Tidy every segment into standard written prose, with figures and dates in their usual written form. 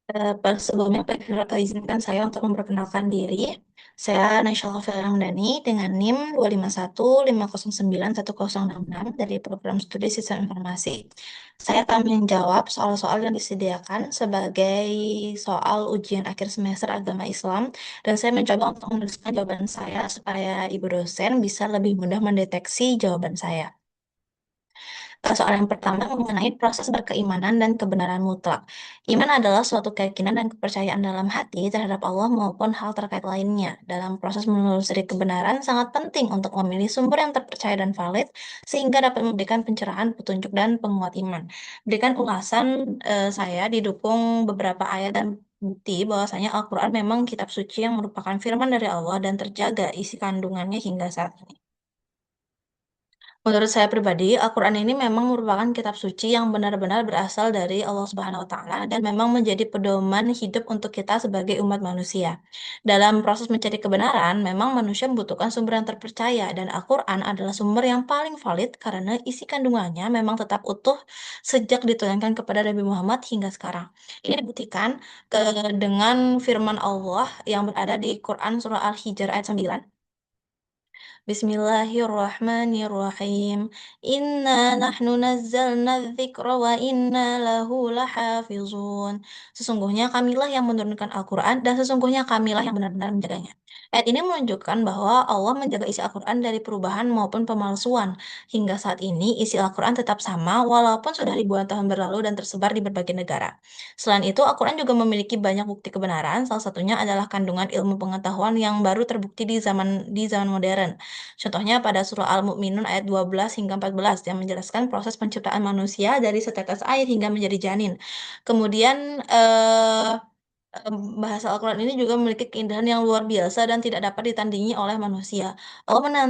Sebelumnya, izinkan saya untuk memperkenalkan diri. Saya Naisha Dani dengan NIM 25150910666 dari Program Studi Sistem Informasi. Saya akan menjawab soal-soal yang disediakan sebagai soal ujian akhir semester agama Islam, dan saya mencoba untuk menuliskan jawaban saya supaya Ibu dosen bisa lebih mudah mendeteksi jawaban saya. Soal yang pertama mengenai proses berkeimanan dan kebenaran mutlak. Iman adalah suatu keyakinan dan kepercayaan dalam hati terhadap Allah maupun hal terkait lainnya. Dalam proses menelusuri kebenaran, sangat penting untuk memilih sumber yang terpercaya dan valid, sehingga dapat memberikan pencerahan, petunjuk, dan penguat iman. Berikan ulasan saya didukung beberapa ayat dan bukti bahwasanya Al-Quran memang kitab suci yang merupakan firman dari Allah dan terjaga isi kandungannya hingga saat ini. Menurut saya pribadi, Al-Quran ini memang merupakan kitab suci yang benar-benar berasal dari Allah Subhanahu wa Ta'ala dan memang menjadi pedoman hidup untuk kita sebagai umat manusia. Dalam proses mencari kebenaran, memang manusia membutuhkan sumber yang terpercaya, dan Al-Quran adalah sumber yang paling valid karena isi kandungannya memang tetap utuh sejak diturunkan kepada Nabi Muhammad hingga sekarang. Ini dibuktikan dengan firman Allah yang berada di Quran Surah Al-Hijr ayat 9. Bismillahirrahmanirrahim. Inna nahnu nazzalna dzikra wa inna lahu lahafizun. Sesungguhnya kamilah yang menurunkan Al-Quran dan sesungguhnya kamilah yang benar-benar menjaganya. Ayat ini menunjukkan bahwa Allah menjaga isi Al-Quran dari perubahan maupun pemalsuan. Hingga saat ini isi Al-Quran tetap sama walaupun sudah ribuan tahun berlalu dan tersebar di berbagai negara. Selain itu, Al-Quran juga memiliki banyak bukti kebenaran, salah satunya adalah kandungan ilmu pengetahuan yang baru terbukti di zaman modern. Contohnya pada surah Al-Mu'minun ayat 12 hingga 14 yang menjelaskan proses penciptaan manusia dari setetes air hingga menjadi janin. Kemudian bahasa Al-Quran ini juga memiliki keindahan yang luar biasa dan tidak dapat ditandingi oleh manusia. Allah pernah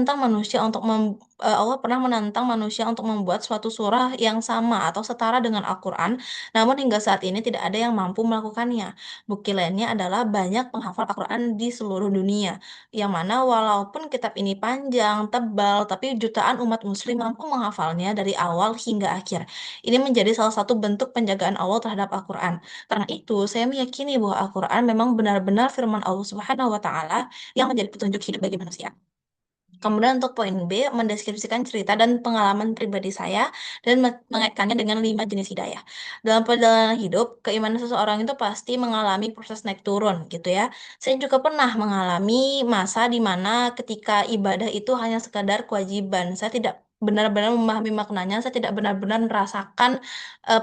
menantang manusia untuk membuat suatu surah yang sama atau setara dengan Al-Quran, namun hingga saat ini tidak ada yang mampu melakukannya. Bukti lainnya adalah banyak penghafal Al-Quran di seluruh dunia, yang mana walaupun kitab ini panjang, tebal, tapi jutaan umat muslim mampu menghafalnya dari awal hingga akhir. Ini menjadi salah satu bentuk penjagaan Allah terhadap Al-Quran. Karena itu, saya meyakini bahwa Al-Quran memang benar-benar firman Allah Subhanahu wa Ta'ala yang menjadi petunjuk hidup bagi manusia. Kemudian untuk poin B, mendeskripsikan cerita dan pengalaman pribadi saya dan mengaitkannya dengan 5 jenis hidayah. Dalam perjalanan hidup, keimanan seseorang itu pasti mengalami proses naik turun gitu ya. Saya juga pernah mengalami masa di mana ketika ibadah itu hanya sekadar kewajiban. Saya tidak benar-benar memahami maknanya, saya tidak benar-benar merasakan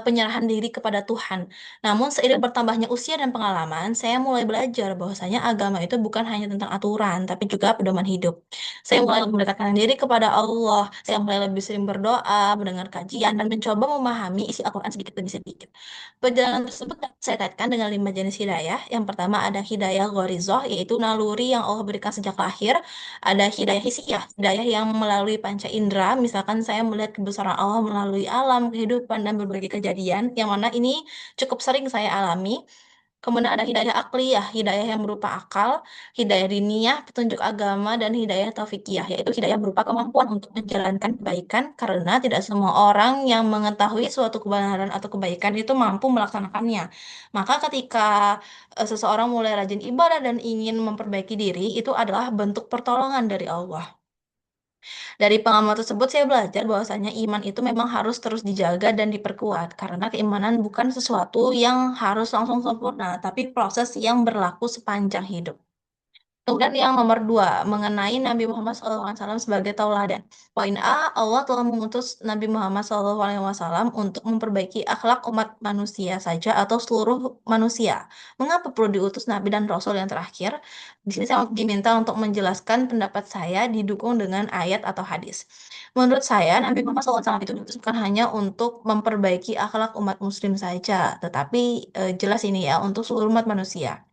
penyerahan diri kepada Tuhan. Namun seiring bertambahnya usia dan pengalaman, saya mulai belajar bahwasanya agama itu bukan hanya tentang aturan, tapi juga pedoman hidup. Saya mulai mendekatkan diri kepada Allah. Saya mulai lebih sering berdoa, mendengar kajian, dan mencoba memahami isi Al-Quran sedikit demi sedikit. Perjalanan tersebut saya kaitkan dengan 5 jenis hidayah. Yang pertama ada hidayah ghorizoh, yaitu naluri yang Allah berikan sejak lahir. Ada hidayah hisiyah, hidayah yang melalui panca indera. Misalkan saya melihat kebesaran Allah melalui alam, kehidupan, dan berbagai kejadian, yang mana ini cukup sering saya alami. Kemudian ada hidayah akliyah, hidayah yang berupa akal, hidayah diniyah, petunjuk agama, dan hidayah taufikiyah, yaitu hidayah berupa kemampuan untuk menjalankan kebaikan, karena tidak semua orang yang mengetahui suatu kebenaran atau kebaikan itu mampu melaksanakannya. Maka ketika seseorang mulai rajin ibadah dan ingin memperbaiki diri, itu adalah bentuk pertolongan dari Allah. Dari pengalaman tersebut saya belajar bahwasanya iman itu memang harus terus dijaga dan diperkuat, karena keimanan bukan sesuatu yang harus langsung sempurna, tapi proses yang berlaku sepanjang hidup. Kemudian yang nomor dua, mengenai Nabi Muhammad SAW sebagai tauladan. Poin A, Allah telah mengutus Nabi Muhammad SAW untuk memperbaiki akhlak umat manusia saja atau seluruh manusia. Mengapa perlu diutus Nabi dan Rasul yang terakhir? Di sini saya diminta untuk menjelaskan pendapat saya didukung dengan ayat atau hadis. Menurut saya, Nabi Muhammad SAW itu diutus bukan hanya untuk memperbaiki akhlak umat muslim saja, tetapi jelas ini ya, untuk seluruh umat manusia.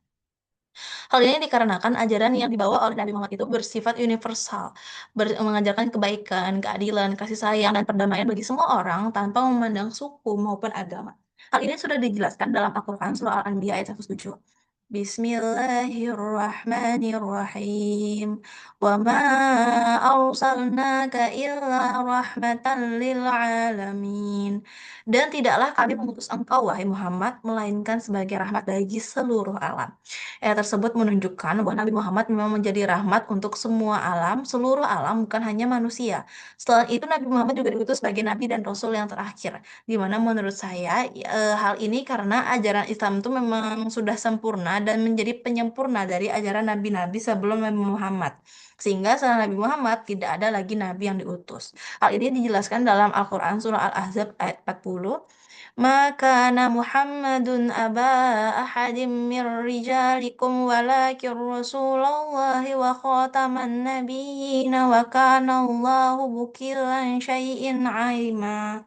Hal ini dikarenakan ajaran yang dibawa oleh Nabi Muhammad itu bersifat universal, mengajarkan kebaikan, keadilan, kasih sayang, dan perdamaian bagi semua orang tanpa memandang suku maupun agama. Hal ini sudah dijelaskan dalam Al-Quran surah Al-Anbiya ayat 107. Bismillahirrahmanirrahim. Wa ma arsalnaka illa rahmatan lil alamin. Dan tidaklah kami mengutus engkau, wahai Muhammad, melainkan sebagai rahmat bagi seluruh alam. Ayat tersebut menunjukkan bahwa Nabi Muhammad memang menjadi rahmat untuk semua alam, seluruh alam, bukan hanya manusia. Setelah itu Nabi Muhammad juga diutus sebagai nabi dan rasul yang terakhir. Di mana menurut saya hal ini karena ajaran Islam itu memang sudah sempurna dan menjadi penyempurna dari ajaran nabi-nabi sebelum Nabi Muhammad. Sehingga setelah Nabi Muhammad tidak ada lagi nabi yang diutus. Hal ini dijelaskan dalam Al-Quran surah Al-Ahzab ayat 40. Maka Muhammadun aba ahadim mir rijalikum walakin Rasulullah wa khataman nabiyyin wa kana Allahu bukilan syai'in alima.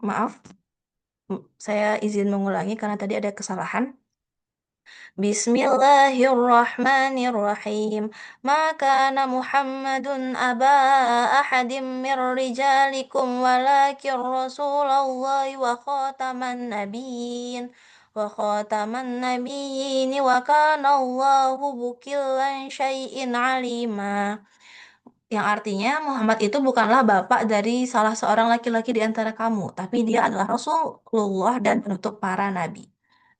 Maaf, saya izin mengulangi karena tadi ada kesalahan. Bismillahirrahmanirrahim. Maka Muhammadun aba ahadim mir rijalikum walakin Rasulullah wa khataman nabiyyin wa kana Allahu bukillan syai'in alima. Yang artinya Muhammad itu bukanlah bapak dari salah seorang laki-laki di antara kamu, tapi dia adalah Rasulullah dan penutup para nabi.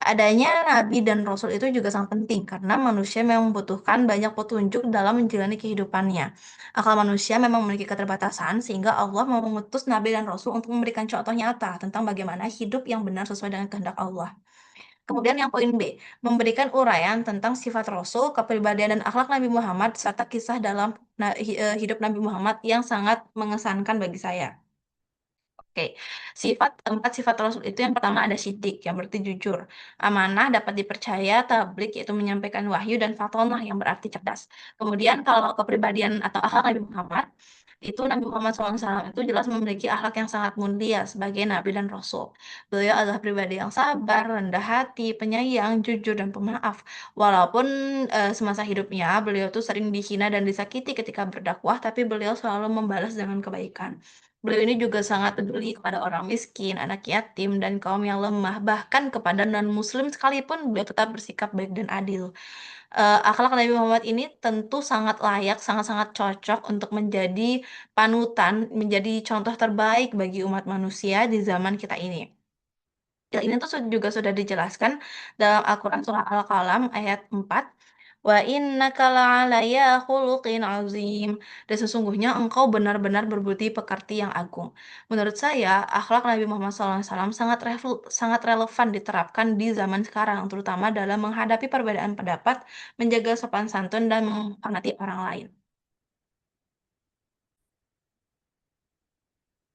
Adanya nabi dan rasul itu juga sangat penting karena manusia memang membutuhkan banyak petunjuk dalam menjalani kehidupannya. Akal manusia memang memiliki keterbatasan sehingga Allah mau mengutus nabi dan rasul untuk memberikan contoh nyata tentang bagaimana hidup yang benar sesuai dengan kehendak Allah. Kemudian yang poin B, memberikan uraian tentang sifat Rasul, kepribadian dan akhlak Nabi Muhammad serta kisah dalam hidup Nabi Muhammad yang sangat mengesankan bagi saya. Oke, empat sifat Rasul itu yang pertama ada sidik, yang berarti jujur. Amanah dapat dipercaya, tablik yaitu menyampaikan wahyu, dan fatonah yang berarti cerdas. Kemudian kalau kepribadian atau akhlak Nabi Muhammad, itu Nabi Muhammad SAW itu jelas memiliki akhlak yang sangat mulia sebagai Nabi dan Rasul. Beliau adalah pribadi yang sabar, rendah hati, penyayang, jujur, dan pemaaf. Walaupun semasa hidupnya beliau tuh sering dihina dan disakiti ketika berdakwah, tapi beliau selalu membalas dengan kebaikan. Beliau ini juga sangat peduli kepada orang miskin, anak yatim, dan kaum yang lemah. Bahkan kepada non-muslim sekalipun beliau tetap bersikap baik dan adil. Akhlak Nabi Muhammad ini tentu sangat layak, sangat-sangat cocok untuk menjadi panutan, menjadi contoh terbaik bagi umat manusia di zaman kita ini. Ya, ini tuh juga sudah dijelaskan dalam Al-Quran surah Al-Qalam ayat 4. Wa innaka la'ala ya khuluqin azim. Dan sesungguhnya engkau benar-benar berbudi pekerti yang agung. Menurut saya, akhlak Nabi Muhammad SAW sangat relevan diterapkan di zaman sekarang, terutama dalam menghadapi perbedaan pendapat, menjaga sopan santun, dan menghormati orang lain.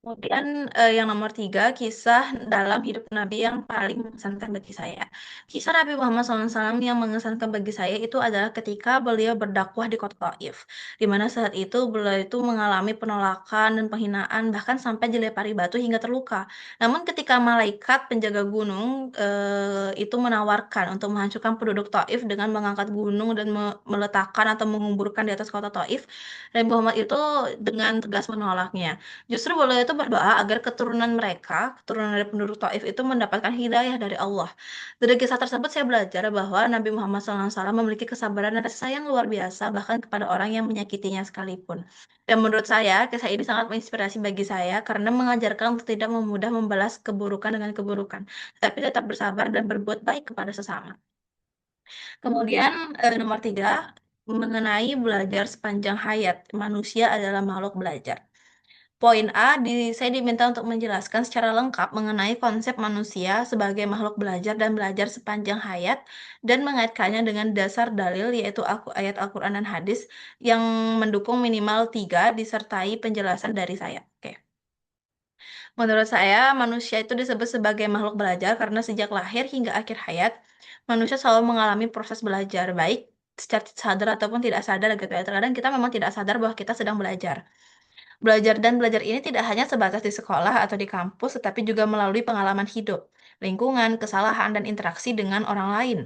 Kemudian yang nomor tiga, kisah dalam hidup Nabi yang paling mengesankan bagi saya. Kisah Nabi Muhammad SAW yang mengesankan bagi saya itu adalah ketika beliau berdakwah di kota Taif. Di mana saat itu beliau itu mengalami penolakan dan penghinaan, bahkan sampai dilempari batu hingga terluka. Namun ketika malaikat penjaga gunung itu menawarkan untuk menghancurkan penduduk Taif dengan mengangkat gunung dan meletakkan atau menguburkan di atas kota Taif, Nabi Muhammad itu dengan tegas menolaknya. Justru beliau itu berdoa agar keturunan mereka, keturunan dari penduduk Taif itu mendapatkan hidayah dari Allah. Dari kisah tersebut saya belajar bahwa Nabi Muhammad SAW memiliki kesabaran dan kasih sayang luar biasa bahkan kepada orang yang menyakitinya sekalipun. Dan menurut saya, kisah ini sangat menginspirasi bagi saya karena mengajarkan untuk tidak memudah membalas keburukan dengan keburukan, tapi tetap bersabar dan berbuat baik kepada sesama. Kemudian nomor tiga, mengenai belajar sepanjang hayat. Manusia adalah makhluk belajar. Poin A, saya diminta untuk menjelaskan secara lengkap mengenai konsep manusia sebagai makhluk belajar dan belajar sepanjang hayat dan mengaitkannya dengan dasar dalil yaitu ayat Al-Quran dan hadis yang mendukung minimal tiga disertai penjelasan dari saya. Oke. Menurut saya, manusia itu disebut sebagai makhluk belajar karena sejak lahir hingga akhir hayat, manusia selalu mengalami proses belajar, baik secara sadar ataupun tidak sadar gitu ya. Terkadang kita memang tidak sadar bahwa kita sedang belajar. Belajar ini tidak hanya sebatas di sekolah atau di kampus, tetapi juga melalui pengalaman hidup. lingkungan, kesalahan, dan interaksi dengan orang lain.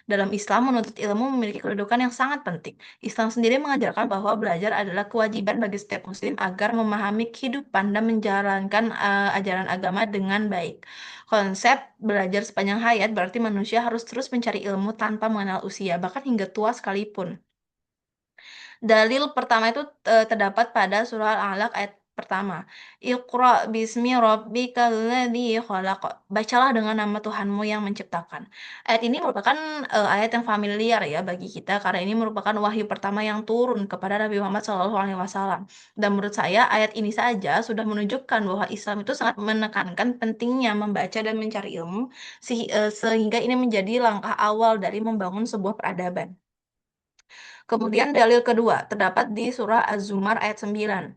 Dalam Islam, menuntut ilmu memiliki kedudukan yang sangat penting. Islam sendiri mengajarkan bahwa belajar adalah kewajiban bagi setiap muslim agar memahami kehidupan dan menjalankan ajaran agama dengan baik. Konsep belajar sepanjang hayat berarti manusia harus terus mencari ilmu tanpa mengenal usia, bahkan hingga tua sekalipun. Dalil pertama itu terdapat pada surah Al-Alaq ayat pertama. Iqra bismi rabbikal ladzi khalaq. Bacalah dengan nama Tuhanmu yang menciptakan. Ayat ini merupakan ayat yang familiar ya bagi kita karena ini merupakan wahyu pertama yang turun kepada Nabi Muhammad SAW. Dan menurut saya ayat ini saja sudah menunjukkan bahwa Islam itu sangat menekankan pentingnya membaca dan mencari ilmu sehingga ini menjadi langkah awal dari membangun sebuah peradaban. Kemudian dalil kedua terdapat di surah Az-Zumar ayat 9.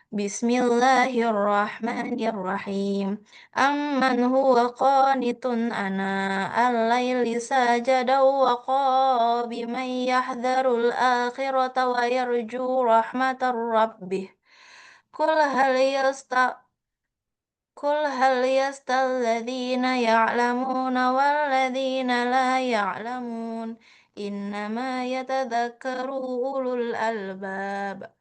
Bismillahirrahmanirrahim. Amman huwa qanitun ana al-laili sajadan wa qabiman yahdharul akhirata wa yarju rahmatar rabbih. Qul hal yasta Qul hal yastalladzina ya'lamuna walladzina la ya'lamun. Innama yatadzakkaru ulul albab.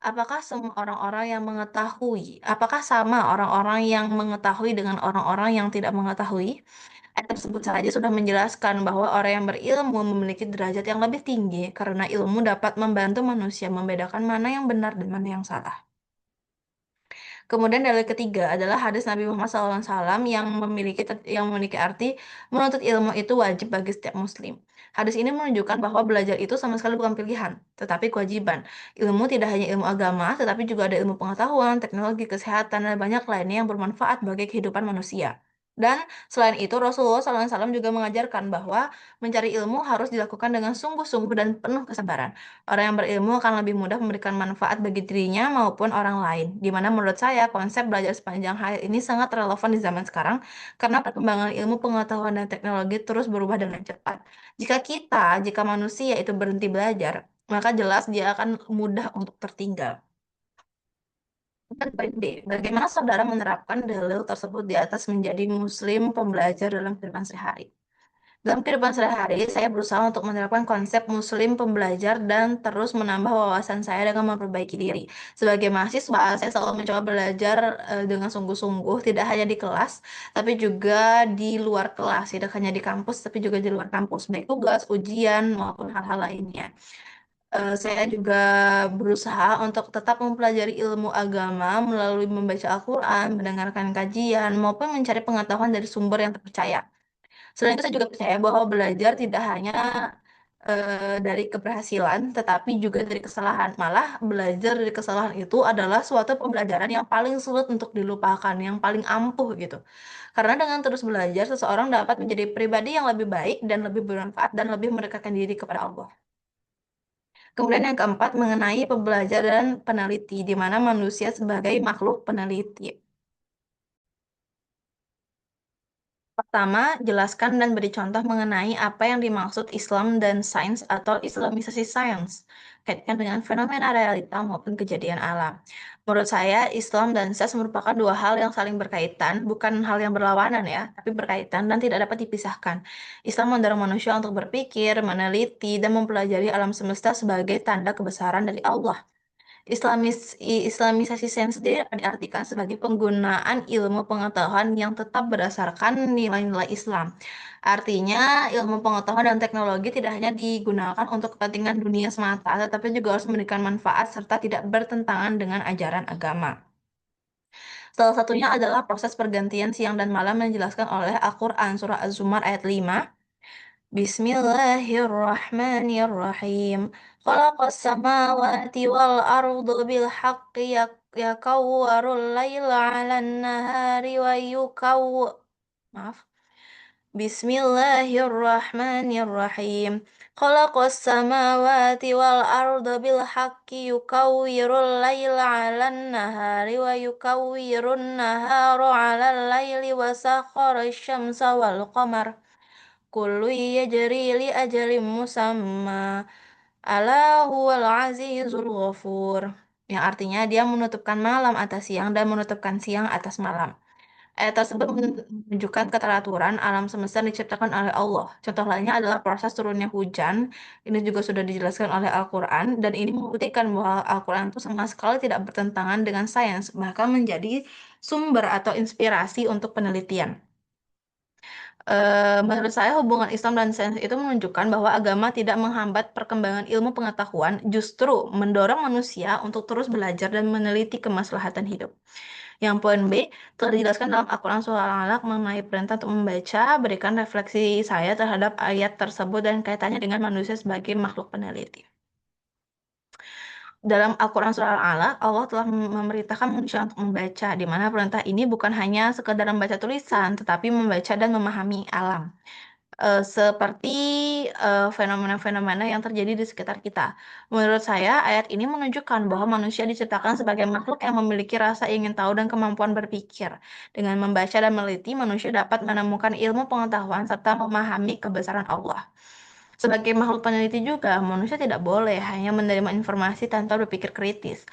Apakah semua orang-orang yang mengetahui? Apakah sama orang-orang yang mengetahui dengan orang-orang yang tidak mengetahui? Ayat tersebut saja sudah menjelaskan bahwa orang yang berilmu memiliki derajat yang lebih tinggi karena ilmu dapat membantu manusia membedakan mana yang benar dan mana yang salah. Kemudian dalil ketiga adalah hadis Nabi Muhammad SAW yang memiliki arti menuntut ilmu itu wajib bagi setiap muslim. Hadis ini menunjukkan bahwa belajar itu sama sekali bukan pilihan, tetapi kewajiban. Ilmu tidak hanya ilmu agama, tetapi juga ada ilmu pengetahuan, teknologi, kesehatan, dan banyak lainnya yang bermanfaat bagi kehidupan manusia. Dan selain itu, Rasulullah SAW juga mengajarkan bahwa mencari ilmu harus dilakukan dengan sungguh-sungguh dan penuh kesabaran. Orang yang berilmu akan lebih mudah memberikan manfaat bagi dirinya maupun orang lain. Di mana menurut saya konsep belajar sepanjang hayat ini sangat relevan di zaman sekarang karena perkembangan ilmu pengetahuan dan teknologi terus berubah dengan cepat. Jika manusia itu berhenti belajar, maka jelas dia akan mudah untuk tertinggal. Dan poin B, bagaimana saudara menerapkan dalil tersebut di atas menjadi muslim pembelajar dalam kehidupan sehari? Dalam kehidupan sehari-hari, saya berusaha untuk menerapkan konsep muslim pembelajar dan terus menambah wawasan saya dengan memperbaiki diri. Sebagai mahasiswa, saya selalu mencoba belajar dengan sungguh-sungguh, tidak hanya di kelas, tapi juga di luar kelas, tidak hanya di kampus, tapi juga di luar kampus, baik tugas, ujian, maupun hal-hal lainnya. Saya juga berusaha untuk tetap mempelajari ilmu agama melalui membaca Al-Quran, mendengarkan kajian, maupun mencari pengetahuan dari sumber yang terpercaya. Selain itu saya juga percaya bahwa belajar tidak hanya dari keberhasilan, tetapi juga dari kesalahan. Malah belajar dari kesalahan itu adalah suatu pembelajaran yang paling sulit untuk dilupakan, yang paling ampuh gitu. Karena dengan terus belajar, seseorang dapat menjadi pribadi yang lebih baik dan lebih bermanfaat dan lebih mendekatkan diri kepada Allah. Kemudian yang keempat mengenai pembelajaran peneliti, di mana manusia sebagai makhluk peneliti. Pertama, jelaskan dan beri contoh mengenai apa yang dimaksud Islam dan sains atau Islamisasi sains, kaitkan dengan fenomena realita maupun kejadian alam. Menurut saya, Islam dan sains merupakan dua hal yang saling berkaitan, bukan hal yang berlawanan ya, tapi berkaitan dan tidak dapat dipisahkan. Islam mendorong manusia untuk berpikir, meneliti, dan mempelajari alam semesta sebagai tanda kebesaran dari Allah. Islamisasi sains sendiri akan diartikan sebagai penggunaan ilmu pengetahuan yang tetap berdasarkan nilai-nilai Islam. Artinya, ilmu pengetahuan dan teknologi tidak hanya digunakan untuk kepentingan dunia semata, tetapi juga harus memberikan manfaat serta tidak bertentangan dengan ajaran agama. Salah satunya adalah proses pergantian siang dan malam yang dijelaskan oleh Al-Quran Surah Az-Zumar ayat 5. Bismillahirrahmanirrahim. Khalaqas samawati wal arda bil haqqi yakawwarul laila 'alan nahari wa maaf. Bismillahirrahmanirrahim. Khalaqas samawati wal arda bil haqqi yukawwirul laila 'alan nahari wa yukawwirun nahara 'alal laili wa sakhkhara asy-syamsa wal qamar. Kullu yajri li ajalin musamma ala huwal azizul ghafur. Yang artinya dia menutupkan malam atas siang dan menutupkan siang atas malam. Ayat tersebut menunjukkan keteraturan alam semesta yang diciptakan oleh Allah. Contoh lainnya adalah proses turunnya hujan. Ini juga sudah dijelaskan oleh Al-Quran, dan ini membuktikan bahwa Al-Quran itu sama sekali tidak bertentangan dengan sains, bahkan menjadi sumber atau inspirasi untuk penelitian. Menurut saya hubungan Islam dan sains itu menunjukkan bahwa agama tidak menghambat perkembangan ilmu pengetahuan, justru mendorong manusia untuk terus belajar dan meneliti kemaslahatan hidup. Yang poin B, telah dijelaskan dalam Al-Quran Surah Al-Alaq mengenai perintah untuk membaca, berikan refleksi saya terhadap ayat tersebut dan kaitannya dengan manusia sebagai makhluk peneliti. Dalam Al-Quran Surah Al-Alaq, Allah telah memerintahkan manusia untuk membaca, di mana perintah ini bukan hanya sekedar membaca tulisan, tetapi membaca dan memahami alam. Seperti fenomena-fenomena yang terjadi di sekitar kita. Menurut saya, ayat ini menunjukkan bahwa manusia diciptakan sebagai makhluk yang memiliki rasa ingin tahu dan kemampuan berpikir. Dengan membaca dan meneliti, manusia dapat menemukan ilmu pengetahuan serta memahami kebesaran Allah. Sebagai makhluk peneliti juga, manusia tidak boleh hanya menerima informasi tanpa berpikir kritis.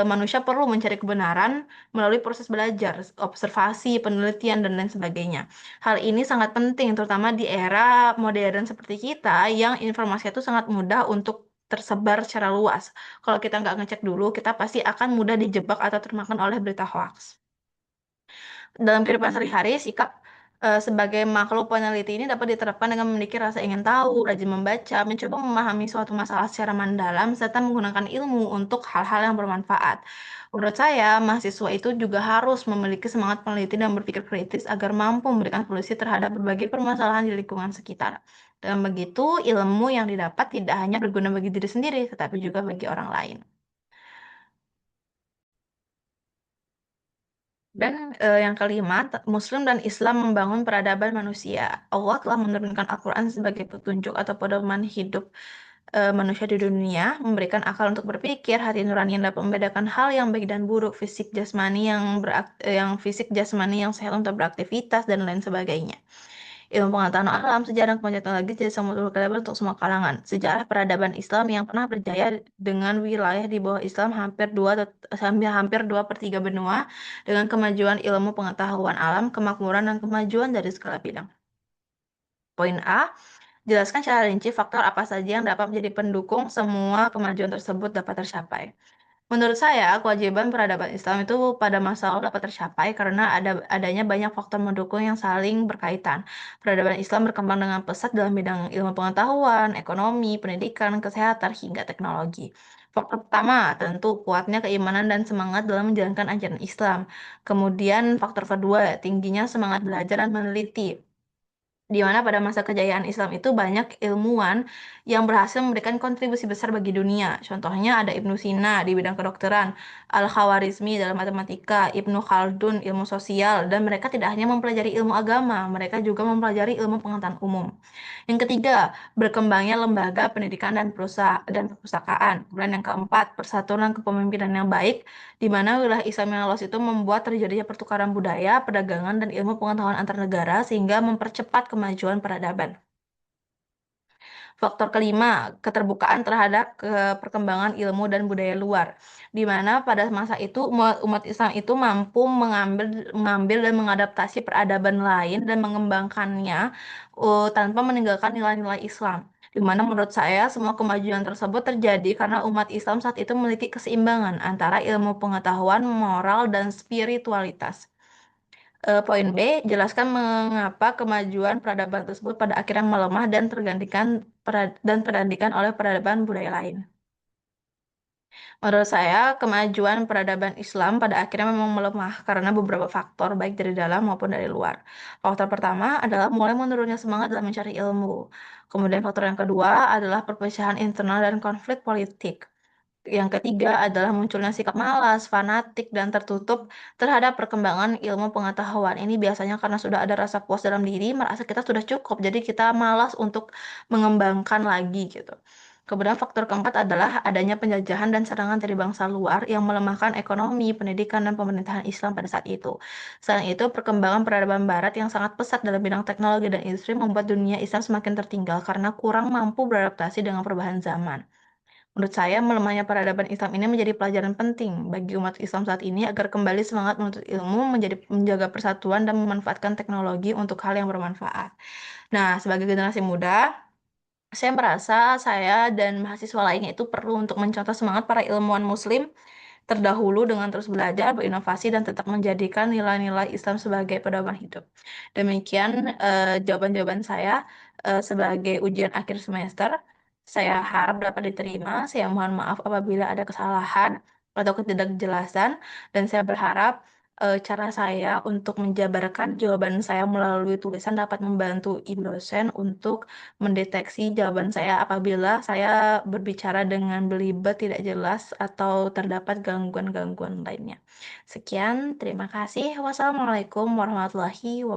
Manusia perlu mencari kebenaran melalui proses belajar, observasi, penelitian, dan lain sebagainya. Hal ini sangat penting, terutama di era modern seperti kita, yang informasi itu sangat mudah untuk tersebar secara luas. Kalau kita nggak ngecek dulu, kita pasti akan mudah dijebak atau termakan oleh berita hoax. Dalam kehidupan sehari-hari, sikap sebagai makhluk peneliti ini dapat diterapkan dengan memiliki rasa ingin tahu, rajin membaca, mencoba memahami suatu masalah secara mendalam, serta menggunakan ilmu untuk hal-hal yang bermanfaat. Menurut saya, mahasiswa itu juga harus memiliki semangat peneliti dan berpikir kritis agar mampu memberikan solusi terhadap berbagai permasalahan di lingkungan sekitar. Dengan begitu, ilmu yang didapat tidak hanya berguna bagi diri sendiri, tetapi juga bagi orang lain. Dan yang kelima, Muslim dan Islam membangun peradaban manusia. Allah telah menurunkan Al-Quran sebagai petunjuk atau pedoman hidup manusia di dunia, memberikan akal untuk berpikir, hati nurani yang dapat membedakan hal yang baik dan buruk, yang fisik jasmani yang sehat untuk beraktivitas dan lain sebagainya. Ilmu pengetahuan alam, sejarah, dan kemajuan teknologi jadi samudera lebar untuk semua kalangan. Sejarah peradaban Islam yang pernah berjaya dengan wilayah di bawah Islam hampir 2/3 benua, dengan kemajuan ilmu pengetahuan alam, kemakmuran, dan kemajuan dari segala bidang. Poin A, jelaskan secara rinci faktor apa saja yang dapat menjadi pendukung semua kemajuan tersebut dapat tercapai. Menurut saya, kewajiban peradaban Islam itu pada masa lalu dapat tercapai karena adanya banyak faktor mendukung yang saling berkaitan. Peradaban Islam berkembang dengan pesat dalam bidang ilmu pengetahuan, ekonomi, pendidikan, kesehatan, hingga teknologi. Faktor pertama tentu kuatnya keimanan dan semangat dalam menjalankan ajaran Islam. Kemudian faktor kedua, tingginya semangat belajar dan meneliti, di mana pada masa kejayaan Islam itu banyak ilmuwan yang berhasil memberikan kontribusi besar bagi dunia. Contohnya ada Ibnu Sina di bidang kedokteran, Al-Khawarizmi dalam matematika, Ibnu Khaldun ilmu sosial, dan mereka tidak hanya mempelajari ilmu agama, mereka juga mempelajari ilmu pengetahuan umum. Yang ketiga, berkembangnya lembaga pendidikan dan perpustakaan. Kemudian yang keempat, persatuan dan kepemimpinan yang baik, di mana wilayah Islam yang luas itu membuat terjadinya pertukaran budaya, perdagangan, dan ilmu pengetahuan antar negara sehingga mempercepat kemajuan peradaban. Faktor kelima, keterbukaan terhadap perkembangan ilmu dan budaya luar, di mana pada masa itu umat Islam itu mampu mengambil dan mengadaptasi peradaban lain dan mengembangkannya tanpa meninggalkan nilai-nilai Islam. Di mana menurut saya semua kemajuan tersebut terjadi karena umat Islam saat itu memiliki keseimbangan antara ilmu pengetahuan, moral, dan spiritualitas. Poin B, jelaskan mengapa kemajuan peradaban tersebut pada akhirnya melemah dan tergantikan oleh peradaban budaya lain. Menurut saya, kemajuan peradaban Islam pada akhirnya memang melemah karena beberapa faktor, baik dari dalam maupun dari luar. Faktor pertama adalah mulai menurunnya semangat dalam mencari ilmu. Kemudian faktor yang kedua adalah perpecahan internal dan konflik politik. Yang ketiga adalah munculnya sikap malas, fanatik, dan tertutup terhadap perkembangan ilmu pengetahuan. Ini biasanya karena sudah ada rasa puas dalam diri, merasa kita sudah cukup, jadi kita malas untuk mengembangkan lagi gitu. Kemudian faktor keempat adalah adanya penjajahan dan serangan dari bangsa luar yang melemahkan ekonomi, pendidikan, dan pemerintahan Islam pada saat itu. Selain itu, perkembangan peradaban Barat yang sangat pesat dalam bidang teknologi dan industri membuat dunia Islam semakin tertinggal karena kurang mampu beradaptasi dengan perubahan zaman. Menurut saya, melemahnya peradaban Islam ini menjadi pelajaran penting bagi umat Islam saat ini agar kembali semangat menuntut ilmu, menjaga persatuan dan memanfaatkan teknologi untuk hal yang bermanfaat. Nah, sebagai generasi muda, saya merasa saya dan mahasiswa lainnya itu perlu untuk mencontoh semangat para ilmuwan Muslim terdahulu dengan terus belajar, berinovasi, dan tetap menjadikan nilai-nilai Islam sebagai pedoman hidup. Demikian jawaban-jawaban saya sebagai ujian akhir semester. Saya harap dapat diterima. Saya mohon maaf apabila ada kesalahan atau ketidakjelasan, dan saya berharap cara saya untuk menjabarkan jawaban saya melalui tulisan dapat membantu dosen untuk mendeteksi jawaban saya apabila saya berbicara dengan belibet, tidak jelas, atau terdapat gangguan-gangguan lainnya. Sekian, terima kasih. Wassalamualaikum warahmatullahi wabarakatuh.